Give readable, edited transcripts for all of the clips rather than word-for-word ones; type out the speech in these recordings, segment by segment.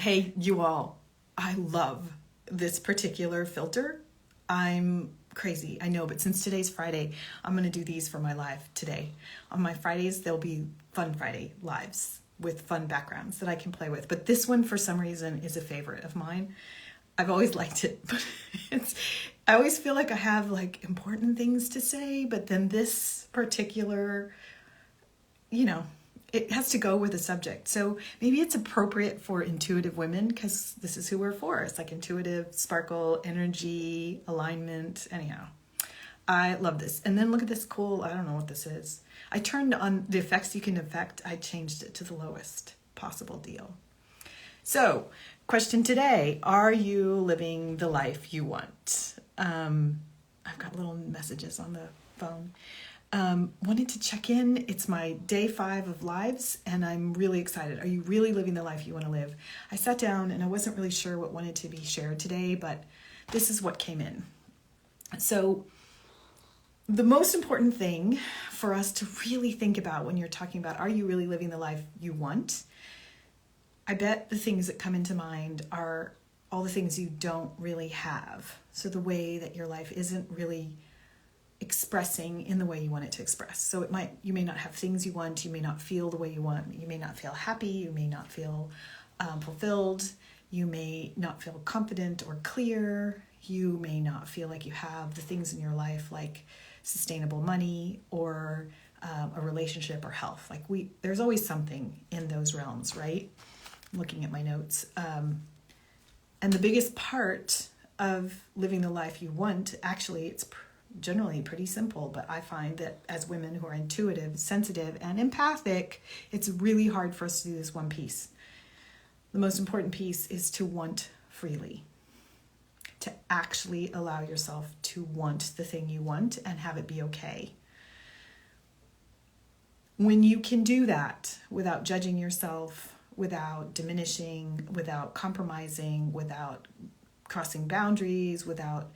Hey, you all, I love this particular filter. I'm crazy, I know, but since today's Friday, I'm going to do these for my live today. On my Fridays, there'll be Fun Friday lives with fun backgrounds that I can play with. But this one, for some reason, is a favorite of mine. I've always liked it, but I always feel like I have like important things to say, but then this particular, it has to go with the subject. So maybe it's appropriate for intuitive women because this is who we're for. It's like intuitive, sparkle, energy, alignment. Anyhow, I love this. And then look at this cool, I don't know what this is. I turned on the effects you can affect. I changed it to the lowest possible deal. So, question today, are you living the life you want? I've got little messages on the phone. Wanted to check in. It's my day 5 of lives, and I'm really excited. Are you really living the life you want to live? I sat down, and I wasn't really sure what wanted to be shared today, but this is what came in. So the most important thing for us to really think about when you're talking about, are you really living the life you want? I bet the things that come into mind are all the things you don't really have. So the way that your life isn't really expressing in the way you want it to express. So you may not have things you want, you may not feel the way you want, you may not feel happy, you may not feel fulfilled, you may not feel confident or clear, you may not feel like you have the things in your life like sustainable money or a relationship or health. Like there's always something in those realms, right? I'm looking at my notes. And the biggest part of living the life you want, actually, it's generally pretty simple, but I find that as women who are intuitive, sensitive, and empathic, it's really hard for us to do this one piece. The most important piece is to want freely, to actually allow yourself to want the thing you want and have it be okay. When you can do that without judging yourself, without diminishing, without compromising, without crossing boundaries, without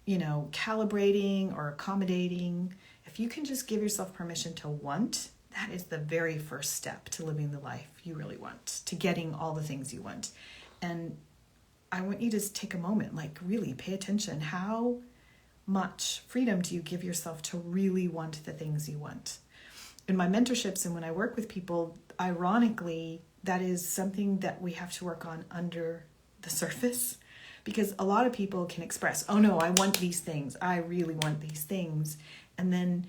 calibrating or accommodating, if you can just give yourself permission to want, that is the very first step to living the life you really want, to getting all the things you want. And I want you to take a moment, like really pay attention. How much freedom do you give yourself to really want the things you want? In my mentorships and when I work with people, ironically, that is something that we have to work on under the surface. Because a lot of people can express, oh no, I want these things. I really want these things. And then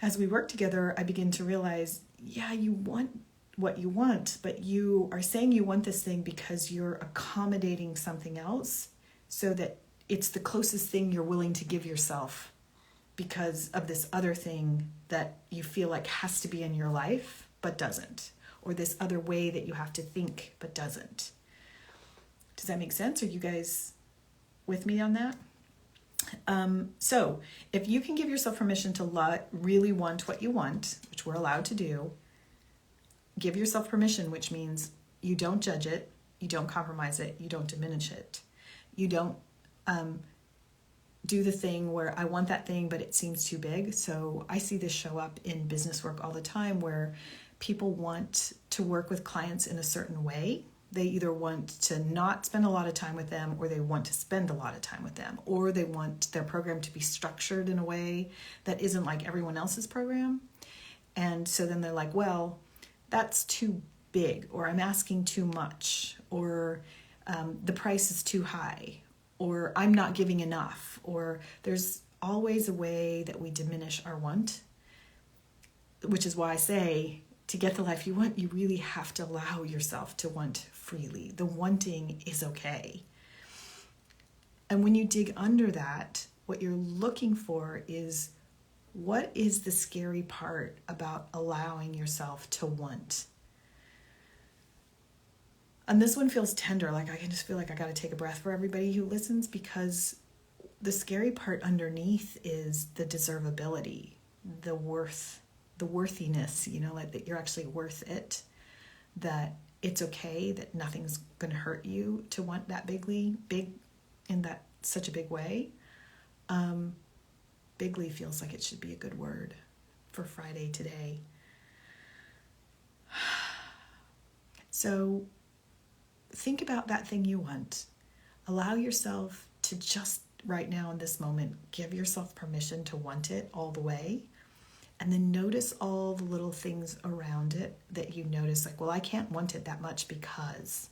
as we work together, I begin to realize, yeah, you want what you want, but you are saying you want this thing because you're accommodating something else so that it's the closest thing you're willing to give yourself because of this other thing that you feel like has to be in your life but doesn't, or this other way that you have to think but doesn't. Does that make sense? Are you guys with me on that? So if you can give yourself permission to really want what you want, which we're allowed to do, give yourself permission, which means you don't judge it, you don't compromise it, you don't diminish it. You don't do the thing where I want that thing, but it seems too big. So I see this show up in business work all the time where people want to work with clients in a certain way. They either want to not spend a lot of time with them, or they want to spend a lot of time with them, or they want their program to be structured in a way that isn't like everyone else's program. And so then they're like, well, that's too big, or I'm asking too much, or the price is too high, or I'm not giving enough, or there's always a way that we diminish our want, which is why I say, to get the life you want, you really have to allow yourself to want freely. The wanting is okay. And when you dig under that, what you're looking for is, what is the scary part about allowing yourself to want? And this one feels tender, like I can just feel like I got to take a breath for everybody who listens, because the scary part underneath is the deservability, the worthiness, like that you're actually worth it, that it's okay, that nothing's going to hurt you to want that big in that such a big way. Bigly feels like it should be a good word for Friday today. So think about that thing you want. Allow yourself to just right now in this moment, give yourself permission to want it all the way. And then notice all the little things around it that you notice, like, well, I can't want it that much because,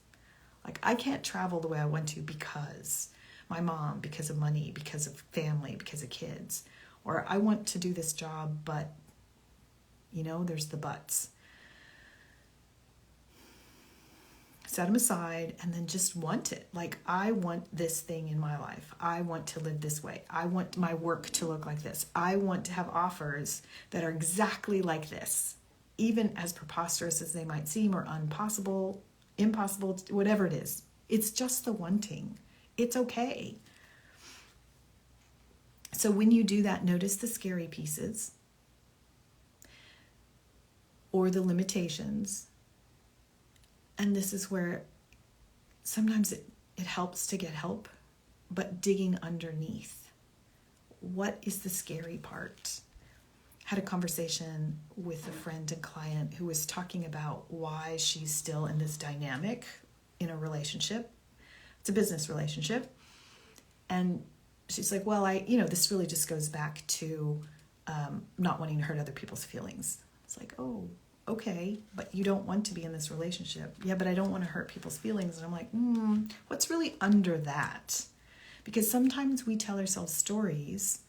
like, I can't travel the way I want to because my mom, because of money, because of family, because of kids. Or I want to do this job, but, there's the buts. Set them aside and then just want it. Like, I want this thing in my life. I want to live this way. I want my work to look like this. I want to have offers that are exactly like this, even as preposterous as they might seem, or impossible, whatever it is. It's just the wanting. It's okay. So when you do that, notice the scary pieces or the limitations. And this is where sometimes it helps to get help, but digging underneath. What is the scary part? Had a conversation with a friend and client who was talking about why she's still in this dynamic in a relationship. It's a business relationship. And she's like, well, this really just goes back to not wanting to hurt other people's feelings. It's like, oh, okay, but you don't want to be in this relationship. Yeah, but I don't want to hurt people's feelings. And I'm like, what's really under that? Because sometimes we tell ourselves stories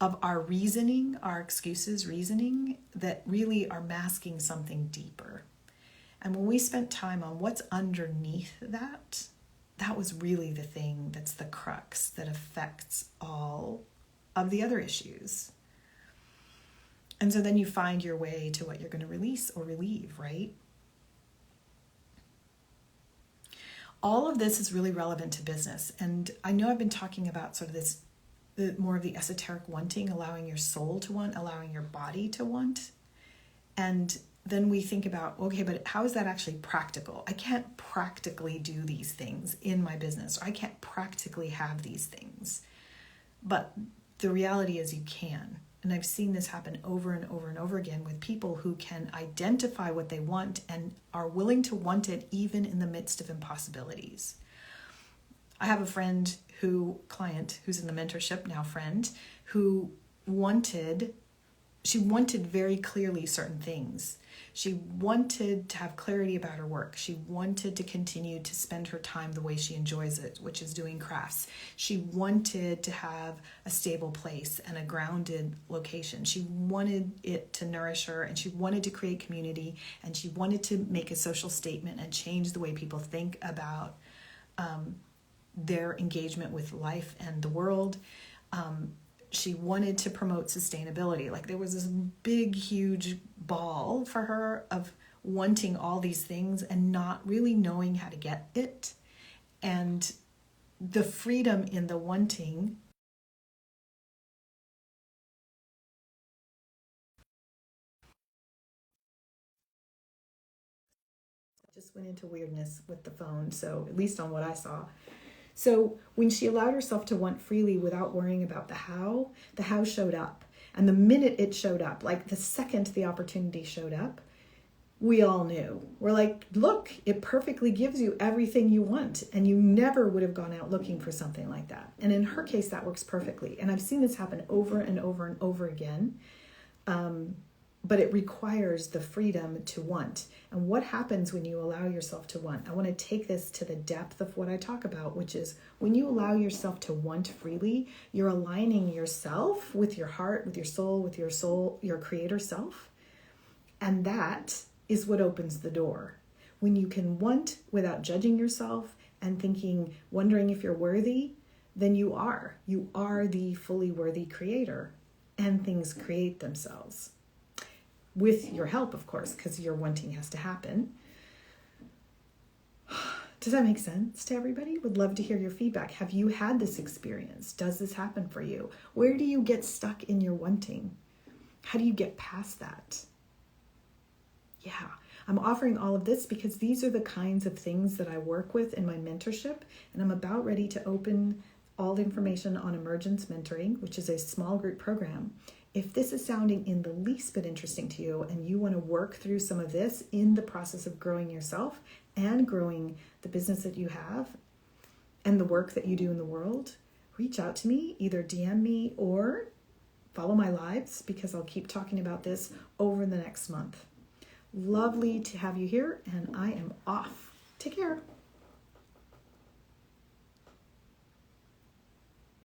of our reasoning, our excuses reasoning, that really are masking something deeper. And when we spent time on what's underneath that, that was really the thing that's the crux that affects all of the other issues. And so then you find your way to what you're going to release or relieve, right? All of this is really relevant to business. And I know I've been talking about sort of this, more of the esoteric wanting, allowing your soul to want, allowing your body to want. And then we think about, okay, but how is that actually practical? I can't practically do these things in my business. Or I can't practically have these things. But the reality is you can. And I've seen this happen over and over and over again with people who can identify what they want and are willing to want it even in the midst of impossibilities. I have a client who's in the mentorship, now friend, who wanted very clearly certain things. She wanted to have clarity about her work. She wanted to continue to spend her time the way she enjoys it, which is doing crafts. She wanted to have a stable place and a grounded location. She wanted it to nourish her, and she wanted to create community, and she wanted to make a social statement and change the way people think about their engagement with life and the world. She wanted to promote sustainability. Like, there was this big, huge ball for her of wanting all these things and not really knowing how to get it. And the freedom in the wanting just went into weirdness with the phone. So at least on what I saw. So when she allowed herself to want freely without worrying about the how showed up. And the minute it showed up, like the second the opportunity showed up, we all knew. We're like, look, it perfectly gives you everything you want. And you never would have gone out looking for something like that. And in her case, that works perfectly. And I've seen this happen over and over and over again. But it requires the freedom to want. And what happens when you allow yourself to want? I want to take this to the depth of what I talk about, which is when you allow yourself to want freely, you're aligning yourself with your heart, with your soul, your creator self. And that is what opens the door. When you can want without judging yourself and wondering if you're worthy, then you are. You are the fully worthy creator, and things create themselves. With your help, of course, because your wanting has to happen. Does that make sense to everybody? Would love to hear your feedback. Have you had this experience? Does this happen for you? Where do you get stuck in your wanting? How do you get past that? Yeah, I'm offering all of this because these are the kinds of things that I work with in my mentorship, and I'm about ready to open all the information on Emergence Mentoring, which is a small group program. If this is sounding in the least bit interesting to you and you want to work through some of this in the process of growing yourself and growing the business that you have and the work that you do in the world, reach out to me, either DM me or follow my lives, because I'll keep talking about this over the next month. Lovely to have you here, and I am off. Take care.